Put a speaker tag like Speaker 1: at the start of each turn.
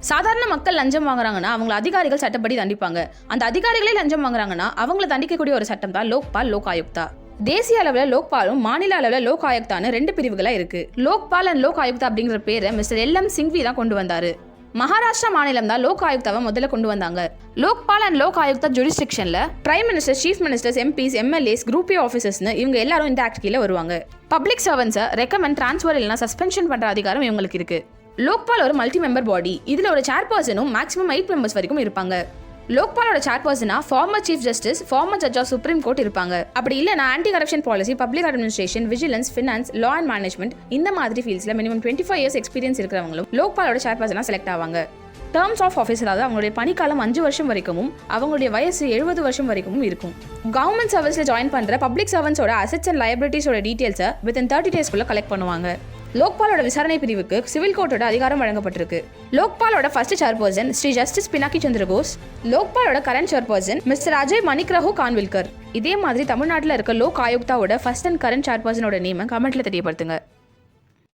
Speaker 1: சாதாரண மக்கள் லஞ்சம் வாங்குறாங்கன்னா அவங்கள அதிகாரிகள் சட்டப்படி தண்டிப்பாங்க. அந்த அதிகாரிகளே லஞ்சம் வாங்குறாங்கன்னா அவங்கள தண்டிக்கக்கூடிய ஒரு சட்டம் தான் லோக்பால், லோக் ஆயுக்தா. தேசிய அளவில் லோக்பாலும் மாநில அளவில் லோக் ஆயுக்தான்னு 2 பிரிவுகளா இருக்கு. லோக்பால் அண்ட் லோக் ஆயுக்தா அப்படிங்கிற பேரை மிஸ்டர் எல்.எம். சிங்வி தான் கொண்டு வந்தாரு. மகாராஷ்டிரா மாநிலம் தான் லோக் ஆயுக்தாவை முதல்ல கொண்டு வந்தாங்க. லோக்பால் அண்ட் லோக் ஆயுக்தா ஜுரிஸ்டிக்ஷன்ல prime minister, chief ministers, MPs, MLAs, group A ஆஃபீஸர்ஸ்னு இவங்க எல்லாரும் இந்த ஆக்ட் கீழே வருவாங்க. பப்ளிக் சர்வன்ஸை ரெக்கமெண்ட், டிரான்ஸ்ஃபர் இல்லைனா சஸ்பென்ஷன் பண்ற அதிகாரம் இவங்களுக்கு இருக்கு. லோக்பால் ஒரு மல்டி மெம்பர் பாடி. இதுல ஒரு சேர்பர்சனும் மேக்ஸிமம் 8 மெம்பர்ஸ் வரைக்கும் இருப்பாங்க. லோக்பாலோட சேர்பர்சனா former chief justice, former judge of supreme court இருப்பாங்க. அப்படி இல்லைனா anti corruption policy, public administration, vigilance, finance, law and management இந்த மாதிரி ஃபீல்ட்ஸ்ல மினிமம் 25 இயர்ஸ் எக்ஸ்பீரியன்ஸ் இருக்கிறவங்களும் லோக்பாலோட சேர்பர்சனா செலக்ட் ஆவாங்க. டேர்ம்ஸ் ஆஃப் ஆஃபீஸ், அதாவது அவங்களுடைய பணிக்காலம் 5 வருஷம் வரைக்கும், அவங்களுடைய வயசு 70 வருஷம் வரைக்கும் இருக்கும். கவர்மெண்ட் சர்வீஸ்ல ஜாயின் பண்ற பப்ளிக் சர்வன்ஸோட அசெட்ஸ் அண்ட் லைபிலிட்டிஸோட டீடைல்ஸை வித்தின் 30 டேஸ்க்குள்ள கலெக்ட் பண்ணுவாங்க. லோக்பாலோட விசாரணை பிரிவுக்கு சிவில் கோர்ட்டோட அதிகாரம் வழங்கப்பட்டிருக்கு. லோக்பாலோட first chairperson Shri justice Pinaki Chandra Ghose. லோக்பாலோட current chairperson mister Ajay Manikrao Khanwilkar. இதே மாதிரி தமிழ்நாட்டில் இருக்க லோக் ஆயுக்தாவோட ஃபர்ஸ்ட் அண்ட் கரண்ட் சேர்பர்சனோட நேமை கமெண்ட்ல தெரியப்படுத்துங்க.